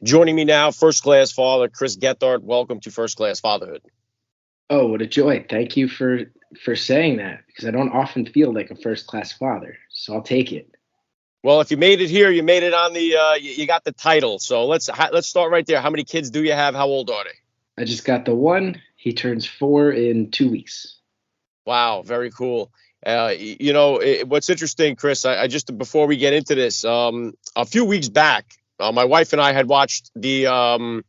Joining me now, first class father Chris Gethard. Welcome to First Class Fatherhood. Oh, what a joy. Thank you for saying that because I don't often feel like a first class father. So I'll take it. Well, if you made it here, you made it on the. You got the title. So let's start right there. How many kids do you have? How old are they? I just got the one. He turns 4 in 2 weeks. Wow, very cool. What's interesting, Chris? I just before we get into this, a few weeks back, my wife and I had watched the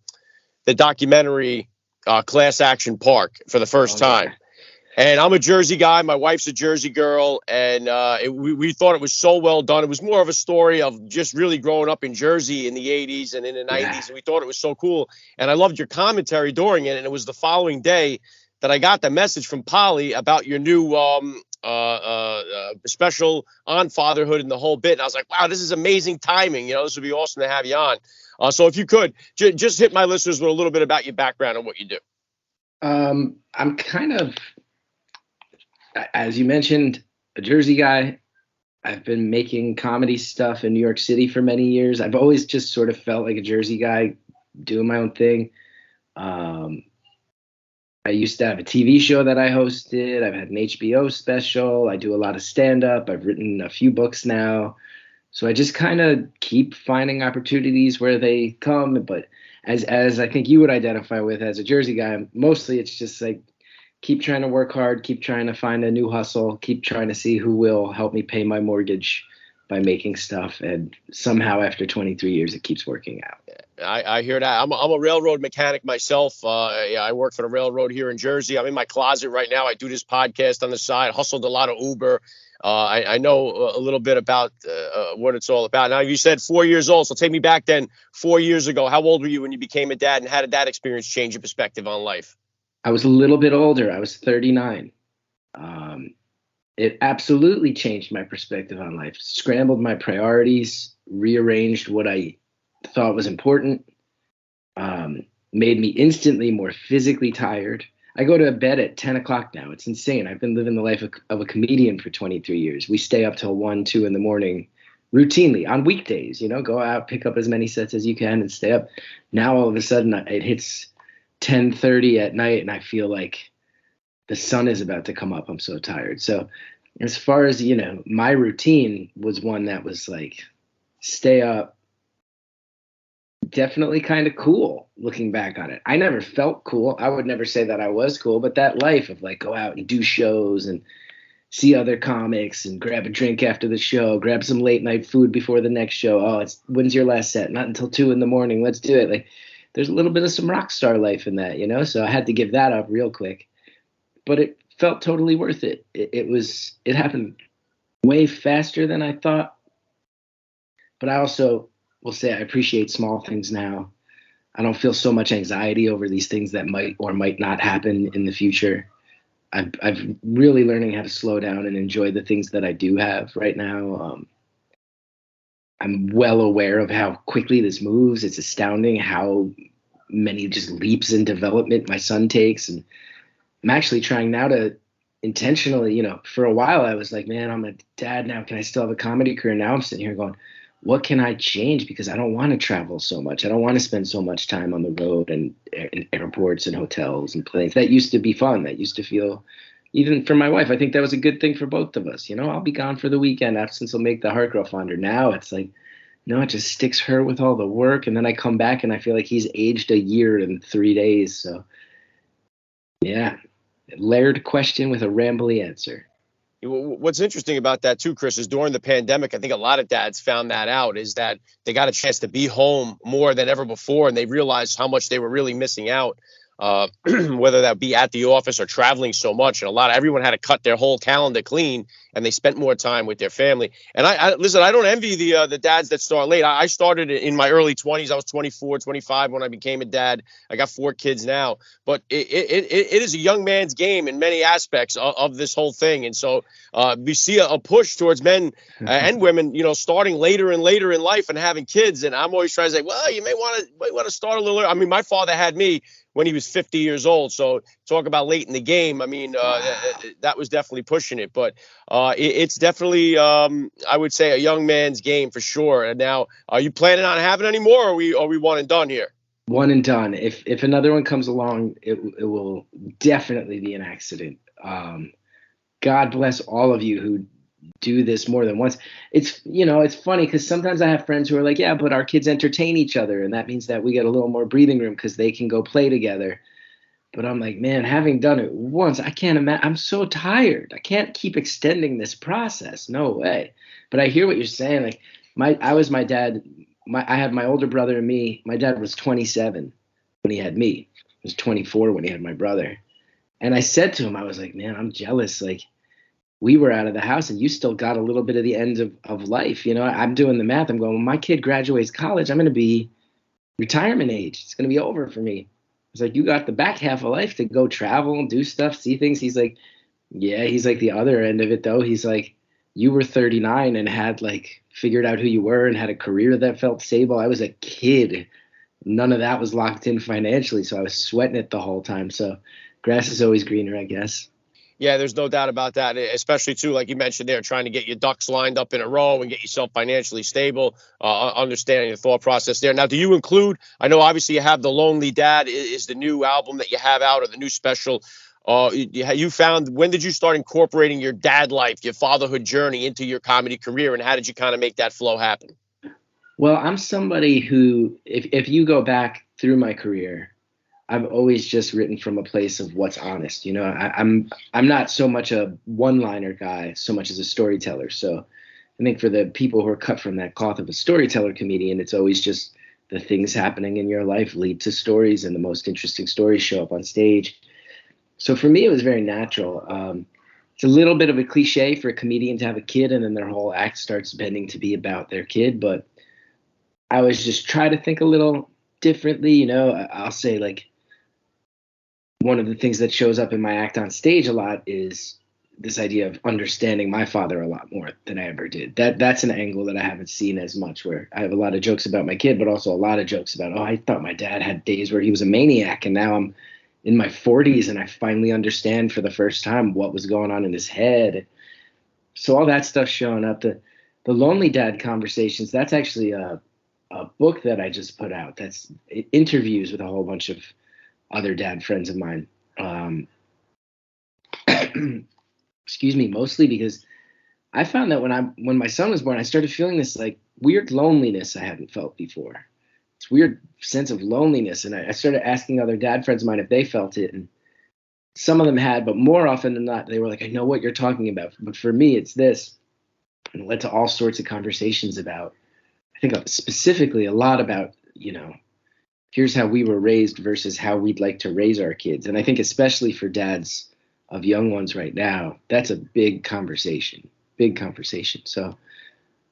documentary Class Action Park for the first Oh time. yeah. And I'm a Jersey guy. My wife's a Jersey girl. And we thought it was so well done. It was more of a story of just really growing up in Jersey in the 80s and in the 90s. Yeah. And we thought it was so cool. And I loved your commentary during it. And it was the following day that I got the message from Polly about your new special on fatherhood and the whole bit. And I was like, wow, this is amazing timing. This would be awesome to have you on. So if you could, just hit my listeners with a little bit about your background and what you do. I'm kind of, as you mentioned, a Jersey guy. I've been making comedy stuff in New York City for many years. I've always just sort of felt like a Jersey guy doing my own thing. I used to have a TV show that I hosted. I've had an HBO special. I do a lot of stand up. I've written a few books now. So I just kind of keep finding opportunities where they come. But as I think you would identify with as a Jersey guy, mostly it's just like keep trying to work hard, keep trying to find a new hustle, keep trying to see who will help me pay my mortgage by making stuff. And somehow after 23 years, it keeps working out. I hear that. I'm a railroad mechanic myself. Yeah, I work for the railroad here in Jersey. I'm in my closet right now. I do this podcast on the side, hustled a lot of Uber. I know a little bit about what it's all about. Now, you said 4 years old, so take me back then, 4 years ago. How old were you when you became a dad, and how did that experience change your perspective on life? I was a little bit older. I was 39. It absolutely changed my perspective on life, scrambled my priorities, rearranged what I thought was important, made me instantly more physically tired. I go to bed at 10 o'clock now. It's insane. I've been living the life of a comedian for 23 years. We stay up till 1, 2 in the morning routinely on weekdays, go out, pick up as many sets as you can and stay up. Now, all of a sudden, it hits 10:30 at night and I feel like the sun is about to come up. I'm so tired. So as far as, my routine was one that was like, stay up, definitely kind of cool looking back on it. I never felt cool. I would never say that I was cool, but that life of like go out and do shows and see other comics and grab a drink after the show, grab some late night food before the next show. Oh, when's your last set? Not until 2 in the morning. Let's do it. Like there's a little bit of some rock star life in that, So I had to give that up real quick, but it felt totally worth it. It happened way faster than I thought, but I also will say I appreciate small things now. I don't feel so much anxiety over these things that might or might not happen in the future. I've really learning how to slow down and enjoy the things that I do have right now. I'm well aware of how quickly this moves. It's astounding how many just leaps in development my son takes. And I'm actually trying now to intentionally, for a while I was like, man, I'm a dad now. Can I still have a comedy career? Now I'm sitting here going, what can I change? Because I don't want to travel so much. I don't want to spend so much time on the road and in airports and hotels and planes. That used to be fun. That used to feel, even for my wife, I think that was a good thing for both of us. I'll be gone for the weekend. Absence will make the heart grow fonder. Now it's like, no, it just sticks her with all the work. And then I come back and I feel like he's aged a year in 3 days. So yeah, layered question with a rambly answer. What's interesting about that too, Chris, is during the pandemic, I think a lot of dads found that out, is that they got a chance to be home more than ever before, and they realized how much they were really missing out, whether that be at the office or traveling so much. And everyone had to cut their whole calendar clean, and they spent more time with their family. And I listen, I don't envy the dads that start late. I started in my early 20s. I was 24, 25 when I became a dad. I got 4 kids now, but it is a young man's game in many aspects of this whole thing. And so we see a push towards men and women, starting later and later in life and having kids. And I'm always trying to say, well, you may want to start a little early. I mean, my father had me when he was 50 years old. So talk about late in the game. I mean, that was definitely pushing it. But it's definitely, I would say, a young man's game for sure. And now, are you planning on having any more, or are we one and done here? One and done. If another one comes along, it will definitely be an accident. God bless all of you who do this more than once. It's funny because sometimes I have friends who are like, yeah, but our kids entertain each other, and that means that we get a little more breathing room because they can go play together. But I'm like, man, having done it once, I can't imagine. I'm so tired. I can't keep extending this process. No way. But I hear what you're saying. Like my dad. I had my older brother and me. My dad was 27 when he had me. He was 24 when he had my brother. And I said to him, I was like, man, I'm jealous. Like, we were out of the house and you still got a little bit of the end of life. I'm doing the math. I'm going, when my kid graduates college, I'm going to be retirement age. It's going to be over for me. It's like, you got the back half of life to go travel and do stuff, see things. He's like, yeah. He's like, the other end of it, though. He's like, you were 39 and had like figured out who you were and had a career that felt stable. I was a kid. None of that was locked in financially. So I was sweating it the whole time. So grass is always greener, I guess. Yeah, there's no doubt about that, especially, too, like you mentioned there, trying to get your ducks lined up in a row and get yourself financially stable, understanding the thought process there. Now, do you include, I know obviously you have The Lonely Dad is the new album that you have out, or the new special. You found, when did you start incorporating your dad life, your fatherhood journey into your comedy career, and how did you kind of make that flow happen? Well, I'm somebody who, if you go back through my career, I've always just written from a place of what's honest. I'm not so much a one-liner guy so much as a storyteller. So I think for the people who are cut from that cloth of a storyteller comedian, it's always just the things happening in your life lead to stories, and the most interesting stories show up on stage. So for me, it was very natural. It's a little bit of a cliche for a comedian to have a kid and then their whole act starts bending to be about their kid. But I was just trying to think a little differently. I'll say, like, one of the things that shows up in my act on stage a lot is this idea of understanding my father a lot more than I ever did. That's an angle that I haven't seen as much, where I have a lot of jokes about my kid, but also a lot of jokes about, I thought my dad had days where he was a maniac, and now I'm in my 40s and I finally understand for the first time what was going on in his head. So all that stuff showing up. The Lonely Dad Conversations, that's actually a book that I just put out. That's interviews with a whole bunch of other dad friends of mine. Excuse me, mostly because I found that when my son was born, I started feeling this like weird loneliness I hadn't felt before. It's weird sense of loneliness. And I started asking other dad friends of mine if they felt it. And some of them had, but more often than not, they were like, I know what you're talking about. But for me, it's this. And it led to all sorts of conversations about, I think specifically a lot about, here's how we were raised versus how we'd like to raise our kids. And I think especially for dads of young ones right now, that's a big conversation. So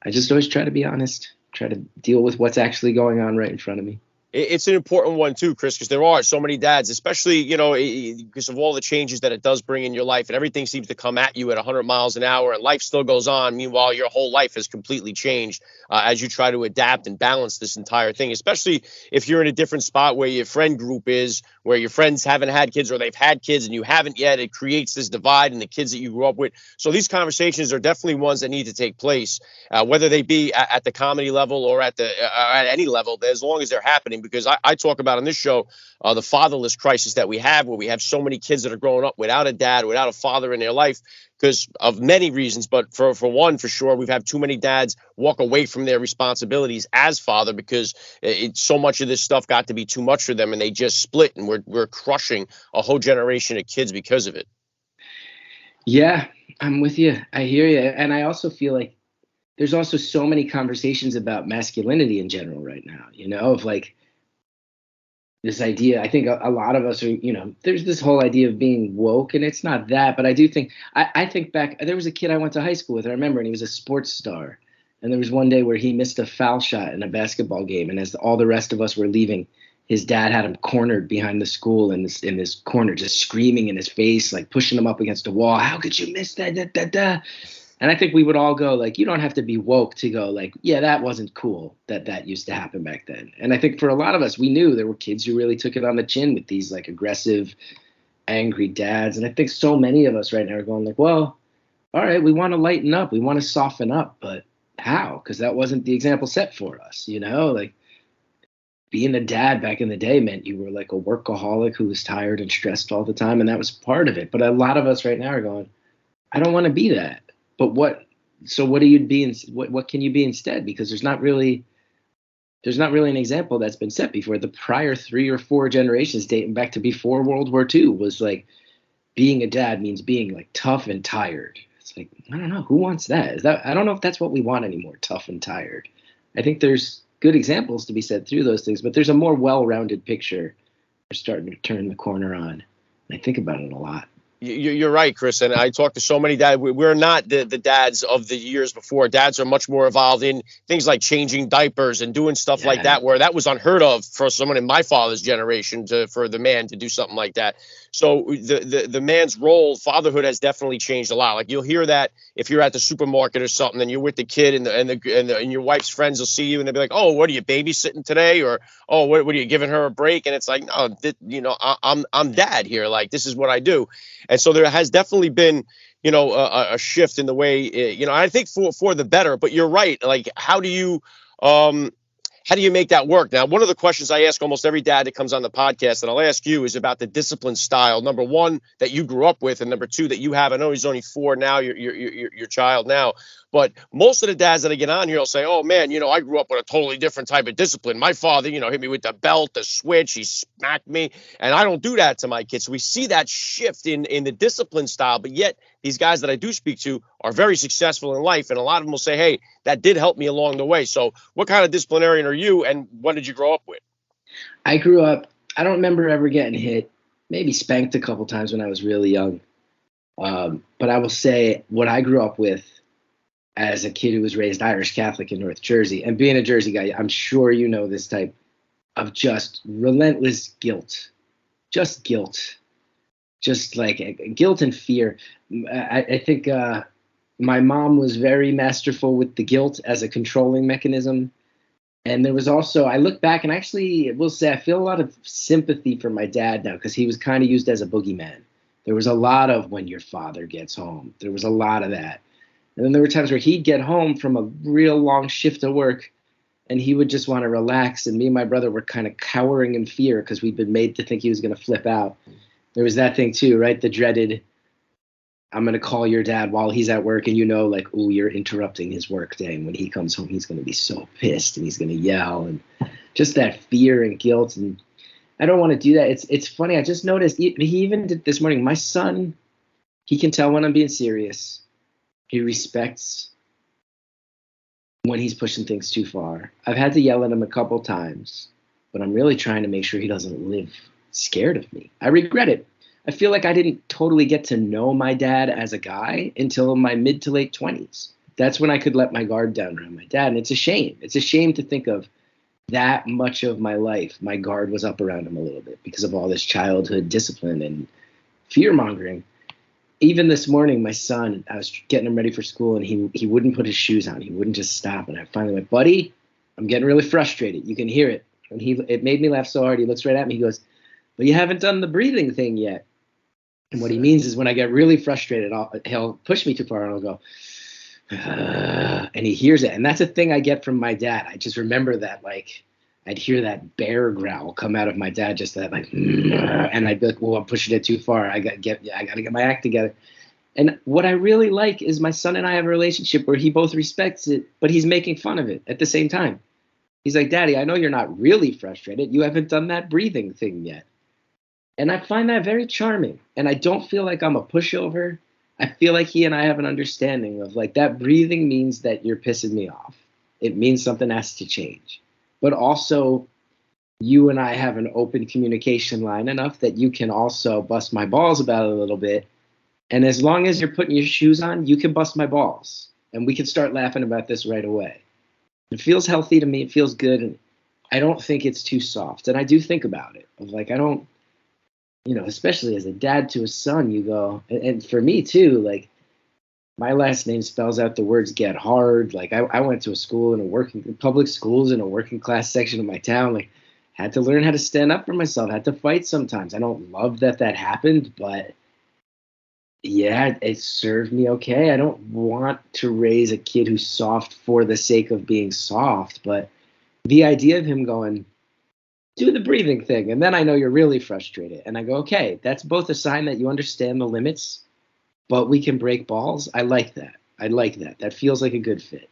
I just always try to be honest, try to deal with what's actually going on right in front of me. It's an important one too, Chris, because there are so many dads, especially, because of all the changes that it does bring in your life, and everything seems to come at you at 100 miles an hour, and life still goes on. Meanwhile, your whole life has completely changed as you try to adapt and balance this entire thing, especially if you're in a different spot where your friend group is, where your friends haven't had kids or they've had kids and you haven't yet. It creates this divide in the kids that you grew up with. So these conversations are definitely ones that need to take place, whether they be at the comedy level or at any level, as long as they're happening. Because I talk about on this show the fatherless crisis that we have, where we have so many kids that are growing up without a dad, without a father in their life, because of many reasons. But for one, for sure, we've had too many dads walk away from their responsibilities as father because so much of this stuff got to be too much for them, and they just split, and we're crushing a whole generation of kids because of it. Yeah, I'm with you. I hear you. And I also feel like there's also so many conversations about masculinity in general right now, of like, this idea. I think a lot of us are, there's this whole idea of being woke, and it's not that, but I do think, I think back, there was a kid I went to high school with, I remember, and he was a sports star. And there was one day where he missed a foul shot in a basketball game. And as all the rest of us were leaving, his dad had him cornered behind the school in this corner, just screaming in his face, like pushing him up against a wall. How could you miss that? Da, da, da. And I think we would all go like, you don't have to be woke to go like, yeah, that wasn't cool that used to happen back then. And I think for a lot of us, we knew there were kids who really took it on the chin with these like aggressive, angry dads. And I think so many of us right now are going like, well, all right, we want to lighten up, we want to soften up, but how? Because that wasn't the example set for us, you know? Like being a dad back in the day meant you were like a workaholic who was tired and stressed all the time, and that was part of it. But a lot of us right now are going, I don't want to be that. But what? So what do you be? What can you be instead? Because there's not really an example that's been set before. The prior 3 or 4 generations dating back to before World War II was like being a dad means being like tough and tired. It's like, I don't know, who wants that? I don't know if that's what we want anymore, tough and tired. I think there's good examples to be said through those things, but there's a more well-rounded picture we're starting to turn the corner on. And I think about it a lot. You're right, Chris. And I talk to so many dads. We're not the dads of the years before. Dads are much more involved in things like changing diapers and doing stuff like that, where that was unheard of for someone in my father's generation for the man to do something like that. So the man's role, fatherhood, has definitely changed a lot. Like you'll hear that if you're at the supermarket or something, and you're with the kid, and your wife's friends will see you, and they'll be like, "Oh, what are you babysitting today?" Or, "Oh, what are you giving her a break?" And it's like, "No, I'm dad here. Like this is what I do." And so there has definitely been, a shift in the way, I think for the better. But you're right. Like, how do you make that work? Now, one of the questions I ask almost every dad that comes on the podcast, and I'll ask you, is about the discipline style. Number one, that you grew up with, and number two, that you have. I know he's only 4 now, your child now. But most of the dads that I get on here will say, "Oh man, I grew up with a totally different type of discipline. My father, hit me with the belt, the switch, he smacked me, and I don't do that to my kids." So we see that shift in the discipline style, but yet these guys that I do speak to are very successful in life, and a lot of them will say, "Hey, that did help me along the way." So what kind of disciplinarian are you, and what did you grow up with? I grew up, I don't remember ever getting hit, maybe spanked a couple times when I was really young. But I will say what I grew up with as a kid who was raised Irish Catholic in North Jersey, and being a Jersey guy, I'm sure you know this type of just relentless guilt, just guilt, just like guilt and fear. I think my mom was very masterful with the guilt as a controlling mechanism. And there was also, I look back and actually will say I feel a lot of sympathy for my dad now, because he was kind of used as a boogeyman. There was a lot of when your father gets home. There was a lot of that. And then there were times where he'd get home from a real long shift of work and he would just want to relax. And me and my brother were kind of cowering in fear because we'd been made to think he was going to flip out. There was that thing too, right? The dreaded, I'm going to call your dad while he's at work, and like, oh, you're interrupting his work day. And when he comes home, he's going to be so pissed and he's going to yell, and just that fear and guilt. And I don't want to do that. It's funny. I just noticed he even did this morning. My son, he can tell when I'm being serious. He respects when he's pushing things too far. I've had to yell at him a couple times, but I'm really trying to make sure he doesn't live scared of me. I regret it. I feel like I didn't totally get to know my dad as a guy until my mid to late 20s. That's when I could let my guard down around my dad. And it's a shame. It's a shame to think of that much of my life. My guard was up around him a little bit because of all this childhood discipline and fear mongering. Even this morning, my son, I was getting him ready for school, and he wouldn't put his shoes on. He wouldn't just stop. And I finally went, "Buddy, I'm getting really frustrated. You can hear it." And it made me laugh so hard. He looks right at me. He goes, "But you haven't done the breathing thing yet." And what he means is when I get really frustrated, he'll push me too far, and I'll go, and he hears it. And that's a thing I get from my dad. I just remember that, like, I'd hear that bear growl come out of my dad, just that, like, and I'd be like, well, I'm pushing it too far. I got to get my act together. And what I really like is my son and I have a relationship where he both respects it, but he's making fun of it at the same time. He's like, "Daddy, I know you're not really frustrated. You haven't done that breathing thing yet." And I find that very charming. And I don't feel like I'm a pushover. I feel like he and I have an understanding of, like, that breathing means that you're pissing me off. It means something has to change. But also, you and I have an open communication line enough that you can also bust my balls about it a little bit. And as long as you're putting your shoes on, you can bust my balls. And we can start laughing about this right away. It feels healthy to me. It feels good. And I don't think it's too soft. And I do think about it. Of like, I don't, especially as a dad to a son, you go, and for me too, like, My last name spells out the words Gethard. Like I went to a school in a working public schools in a working class section of my town. Like had to learn how to stand up for myself, had to fight sometimes. I don't love that that happened, but yeah, it served me okay. I don't want to raise a kid who's soft for the sake of being soft, but the idea of him going, do the breathing thing, and then I know you're really frustrated. And I go, okay, that's both a sign that you understand the limits, but we can break balls. I like that. I like that. That feels like a good fit.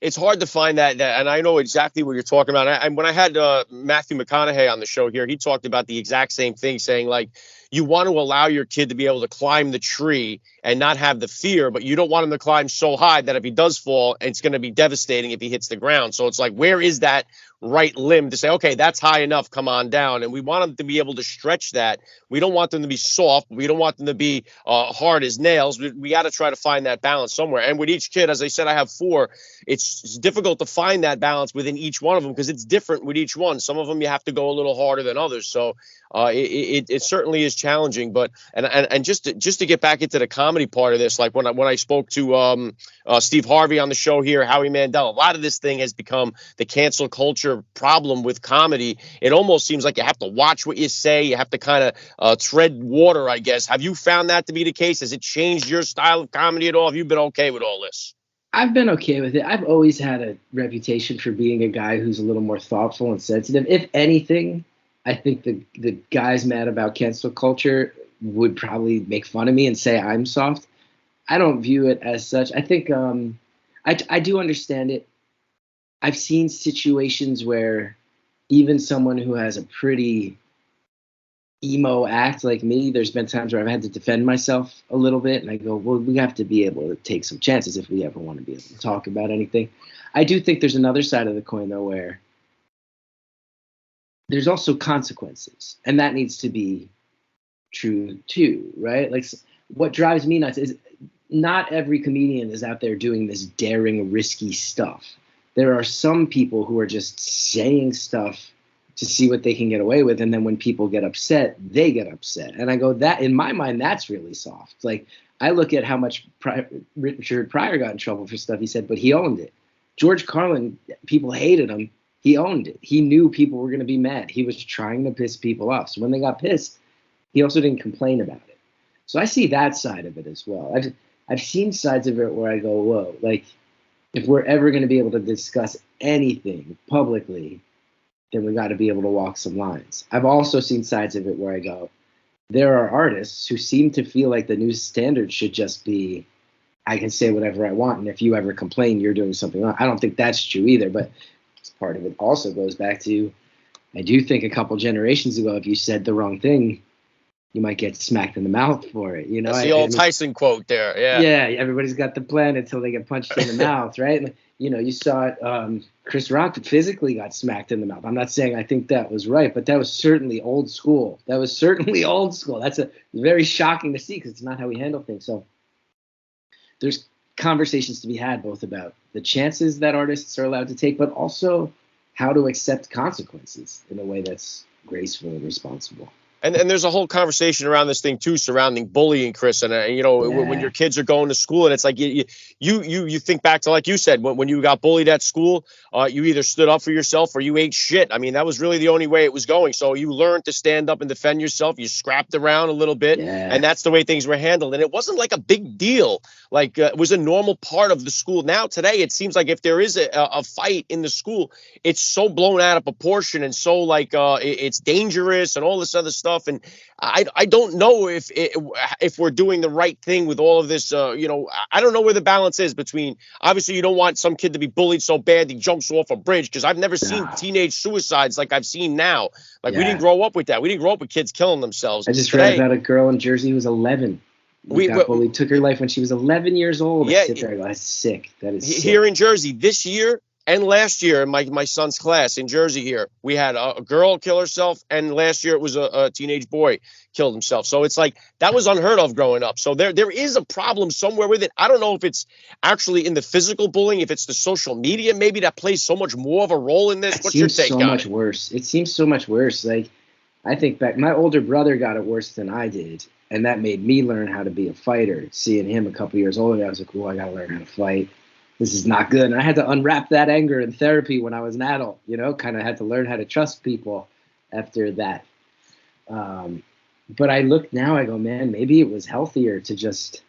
It's hard to find that, and I know exactly what you're talking about. And when I had Matthew McConaughey on the show here, he talked about the exact same thing, saying like you want to allow your kid to be able to climb the tree and not have the fear, but you don't want him to climb so high that if he does fall, it's going to be devastating if he hits the ground. So it's like, where is that right limb to say, okay, that's high enough, come on down? And we want them to be able to stretch that. We don't want them to be soft. We don't want them to be hard as nails. We got to try to find that balance somewhere. And with each kid, as I said, I have four. It's difficult to find that balance within each one of them because it's different with each one. Some of them you have to go a little harder than others. So it certainly is challenging. But and just to get back into the comedy part of this, like when I spoke to Steve Harvey on the show here, Howie Mandel, a lot of this thing has become the cancel culture problem with comedy. It almost seems like you have to watch what you say. You have to kind of tread water, I guess. Have you found that to be the case? Has it changed your style of comedy at all? Have you been okay with all this? I've been okay with it. I've always had a reputation for being a guy who's a little more thoughtful and sensitive. If anything, I think the guys mad about cancel culture would probably make fun of me and say I'm soft. I don't view it as such. I think I do understand it. I've seen situations where even someone who has a pretty emo act like me, there's been times where I've had to defend myself a little bit, and I go, well, we have to be able to take some chances if we ever want to be able to talk about anything. I do think there's another side of the coin, though, where there's also consequences, and that needs to be true too, right? Like what drives me nuts is not every comedian is out there doing this daring, risky stuff. There are some people who are just saying stuff to see what they can get away with, and then when people get upset, they get upset. And I go, that in my mind, that's really soft. Like I look at how much Richard Pryor got in trouble for stuff he said, but he owned it. George Carlin, people hated him. He owned it. He knew people were going to be mad. He was trying to piss people off. So when they got pissed, he also didn't complain about it. So I see that side of it as well. I've seen sides of it where I go, whoa, like if we're ever going to be able to discuss anything publicly, then we got to be able to walk some lines. I've also seen sides of it where I go, there are artists who seem to feel like the new standard should just be, I can say whatever I want, and if you ever complain, you're doing something wrong. I don't think that's true either, but part of it also goes back to, I do think a couple generations ago, if you said the wrong thing, you might get smacked in the mouth for it. You know, that's the old Tyson quote there. Yeah. Yeah. Everybody's got the plan until they get punched in the mouth, right? And, you know, you saw it. Chris Rock physically got smacked in the mouth. I'm not saying I think that was right, but that was certainly old school. That's very shocking to see because it's not how we handle things. So there's conversations to be had both about the chances that artists are allowed to take, but also how to accept consequences in a way that's graceful and responsible. And there's a whole conversation around this thing too, surrounding bullying, Chris. And when your kids are going to school, and it's like you think back to, like you said, when you got bullied at school, you either stood up for yourself or you ate shit. I mean, that was really the only way it was going. So you learned to stand up and defend yourself. You scrapped around a little bit, and that's the way things were handled. And it wasn't like a big deal. Like it was a normal part of the school. Now today, it seems like if there is a fight in the school, it's so blown out of proportion and so like it's dangerous and all this other stuff. And I don't know if we're doing the right thing with all of this. I don't know where the balance is between, obviously you don't want some kid to be bullied so bad he jumps off a bridge, because I've never seen teenage suicides like I've seen now. Like we didn't grow up with that. We didn't grow up with kids killing themselves. I just read about a girl in Jersey who was 11. Got took her life when she was 11 years old. Yeah, that's sick. That is sick. Here in Jersey this year. And last year, in my son's class in Jersey here, we had a girl kill herself, and last year it was a teenage boy killed himself. So it's like that was unheard of growing up. So there is a problem somewhere with it. I don't know if it's actually in the physical bullying, if it's the social media maybe that plays so much more of a role in this. What's your take on it? It seems so much worse. Like I think back, my older brother got it worse than I did, And that made me learn how to be a fighter. Seeing him a couple years older, I was like, "Oh, I got to learn how to fight. This is not good." And I had to unwrap that anger in therapy when I was an adult, kind of had to learn how to trust people after that. But I look now, I go, man, maybe it was healthier to just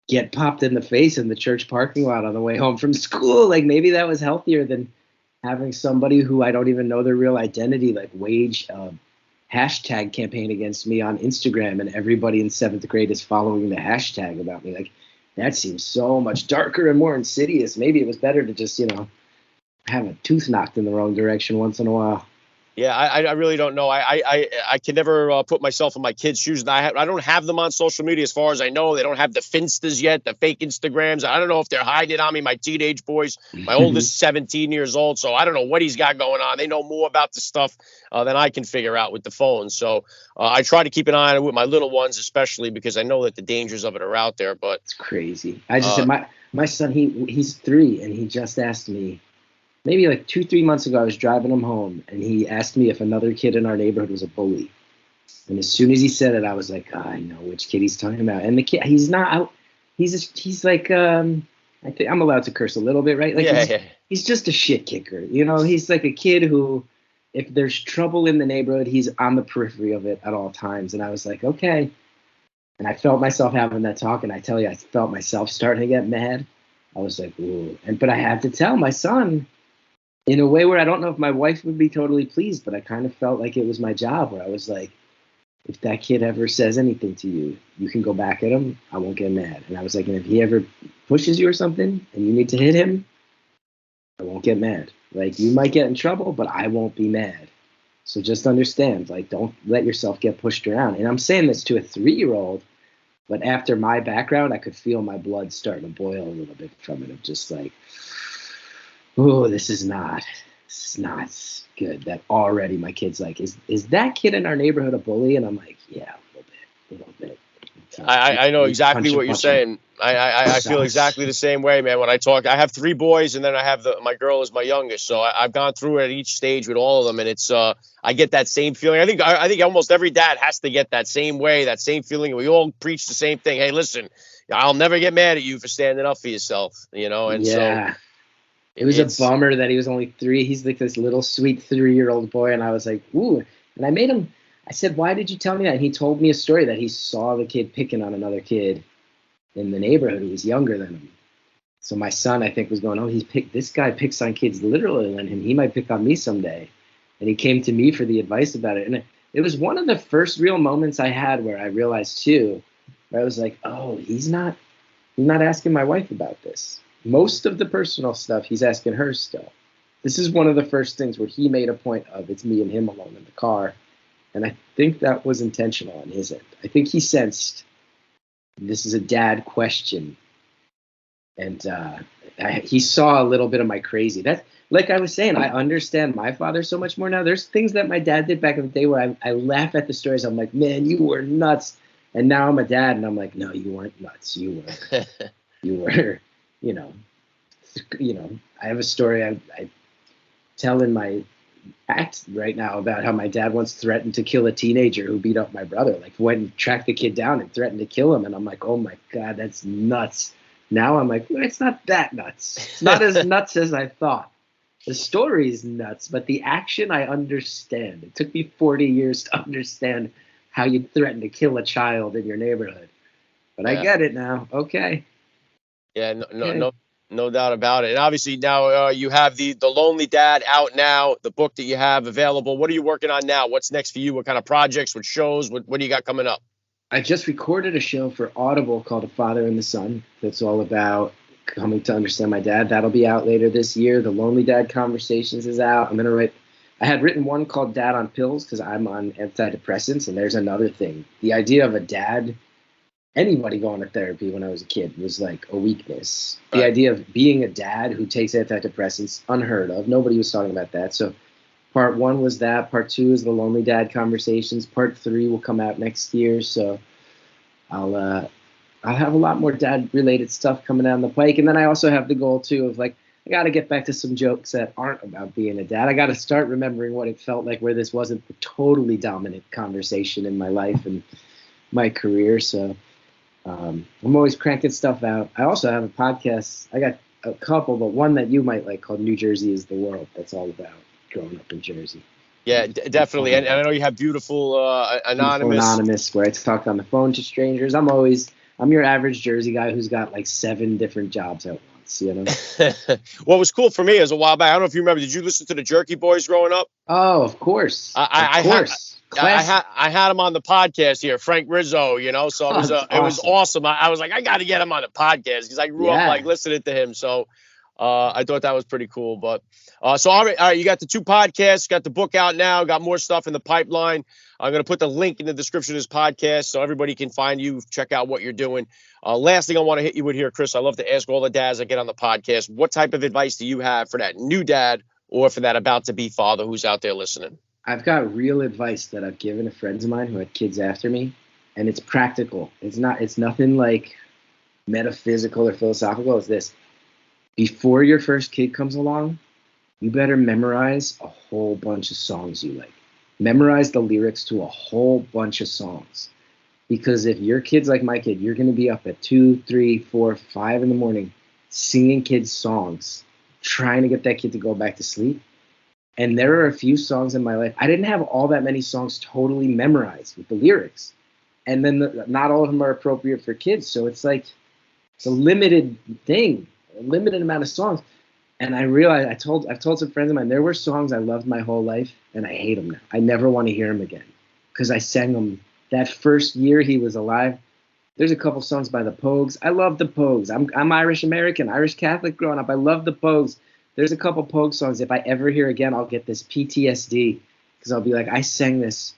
get popped in the face in the church parking lot on the way home from school. Like maybe that was healthier than having somebody who I don't even know their real identity, like wage a hashtag campaign against me on Instagram, and everybody in 7th grade is following the hashtag about me. Like that seems so much darker and more insidious. Maybe it was better to just, have a tooth knocked in the wrong direction once in a while. Yeah, I really don't know. I can never put myself in my kids' shoes. And I don't have them on social media as far as I know. They don't have the Finstas yet, the fake Instagrams. I don't know if they're hiding it on me. My teenage boys, my oldest 17 years old. So I don't know what he's got going on. They know more about the stuff than I can figure out with the phone. So I try to keep an eye on it with my little ones, especially because I know that the dangers of it are out there. But it's crazy. I just said my son, he's 3, and he just asked me, maybe like 2-3 months ago, I was driving him home, and he asked me if another kid in our neighborhood was a bully. And as soon as he said it, I was like, I know which kid he's talking about. And the kid, he's not out. He's like, I think I'm allowed to curse a little bit, right? Like he's just a shit kicker. He's like a kid who, if there's trouble in the neighborhood, he's on the periphery of it at all times. And I was like, okay. And I felt myself having that talk, and I tell you, I felt myself starting to get mad. I was like, ooh. But I had to tell my son, in a way where I don't know if my wife would be totally pleased, but I kind of felt like it was my job, where I was like, if that kid ever says anything to you, you can go back at him. I won't get mad. And I was like, and if he ever pushes you or something and you need to hit him, I won't get mad. Like, you might get in trouble, but I won't be mad. So just understand, like, don't let yourself get pushed around. And I'm saying this to a 3-year-old, but after my background, I could feel my blood starting to boil a little bit from it, of just like, oh, this is not good. That already my kid's like, is that kid in our neighborhood a bully? And I'm like, yeah, a little bit. I know exactly what you're saying. I feel exactly the same way, man. When I talk, I have 3 boys, and then I have my girl is my youngest. So I've gone through it at each stage with all of them, and it's I get that same feeling. I think almost every dad has to get that same way, that same feeling. We all preach the same thing. Hey, listen, I'll never get mad at you for standing up for yourself. And yeah. So it was a bummer that he was only 3. He's like this little sweet 3-year-old boy, and I was like, ooh. And I made him. I said, why did you tell me that? And he told me a story that he saw the kid picking on another kid in the neighborhood who was younger than him. So my son, I think, was going, oh, this guy picks on kids literally than him. He might pick on me someday. And he came to me for the advice about it. And it was one of the first real moments I had where I realized, too, where I was like, oh, he's not asking my wife about this. Most of the personal stuff, he's asking her still. This is one of the first things where he made a point of, it's me and him alone in the car. And I think that was intentional on his end. I think he sensed this is a dad question. And he saw a little bit of my crazy. That's, like I was saying, I understand my father so much more now. There's things that my dad did back in the day where I laugh at the stories. I'm like, man, you were nuts. And now I'm a dad, and I'm like, no, you weren't nuts. You were, I have a story I tell in my act right now about how my dad once threatened to kill a teenager who beat up my brother. Like, went and tracked the kid down and threatened to kill him. And I'm like, oh my God, that's nuts. Now I'm like, well, it's not that nuts. It's not as nuts as I thought. The story is nuts, but the action I understand. It took me 40 years to understand how you threaten to kill a child in your neighborhood. But yeah. I get it now. Okay. Yeah, no doubt about it. And obviously now you have the Lonely Dad out now, the book that you have available. What are you working on now? What's next for you? What kind of projects, what shows, what do you got coming up? I just recorded a show for Audible called A Father and the Son. That's all about coming to understand my dad. That'll be out later this year. The Lonely Dad Conversations is out. I had written one called Dad on Pills because I'm on antidepressants, and there's another thing. The idea of a dad, anybody going to therapy when I was a kid was like a weakness. The idea of being a dad who takes antidepressants, unheard of. Nobody was talking about that. So part 1 was that. Part 2 is the Lonely Dad Conversations. Part 3 will come out next year. So I'll have a lot more dad-related stuff coming down the pike. And then I also have the goal, too, of like, I got to get back to some jokes that aren't about being a dad. I got to start remembering what it felt like where this wasn't the totally dominant conversation in my life. And my career. So I'm always cranking stuff out. I also have a podcast. I got a couple, but one that you might like called New Jersey is the World. That's all about growing up in Jersey. Yeah, definitely. And I know you have Beautiful Beautiful Anonymous. Anonymous, where I talk on the phone to strangers. I'm your average Jersey guy who's got like 7 different jobs at once, you know? What was cool for me is a while back. I don't know if you remember. Did you listen to the Jerky Boys growing up? Oh, of course. I Of course. Classic. I had him on the podcast here, Frank Rizzo. So Oh, that's it was awesome. awesome. I was like, I got to get him on the podcast because I grew up Yeah. like listening to him. So I thought that was pretty cool. But so all right, you got the 2 podcasts, got the book out now, got more stuff in the pipeline. I'm going to put the link in the description of this podcast so everybody can find you, check out what you're doing. Last thing I want to hit you with here, Chris, I love to ask all the dads that get on the podcast, what type of advice do you have for that new dad or for that about to be father who's out there listening? I've got real advice that I've given to friends of mine who had kids after me, and it's practical. It's nothing like metaphysical or philosophical. It's this. Before your first kid comes along, you better memorize a whole bunch of songs you like. Memorize the lyrics to a whole bunch of songs. Because if your kid's like my kid, you're going to be up at 2, 3, 4, 5 in the morning singing kids' songs, trying to get that kid to go back to sleep. And there are a few songs in my life. I didn't have all that many songs totally memorized with the lyrics. And then not all of them are appropriate for kids. So it's like, it's a limited thing, a limited amount of songs. And I realized, I've told some friends of mine, there were songs I loved my whole life, and I hate them now. I never want to hear them again because I sang them that first year he was alive. There's a couple songs by the Pogues. I love the Pogues. I'm Irish American, Irish Catholic growing up. I love the Pogues. There's a couple Pogue songs. If I ever hear again, I'll get this PTSD because I'll be like, I sang this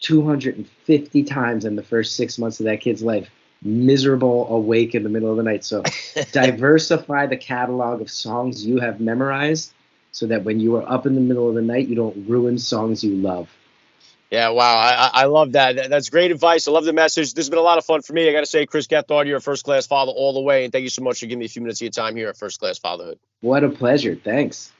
250 times in the first 6 months of that kid's life. Miserable, awake in the middle of the night. So diversify the catalog of songs you have memorized so that when you are up in the middle of the night, you don't ruin songs you love. Yeah, wow. I love that. That's great advice. I love the message. This has been a lot of fun for me. I got to say, Chris Gethard, you're a first-class father all the way, and thank you so much for giving me a few minutes of your time here at First Class Fatherhood. What a pleasure. Thanks.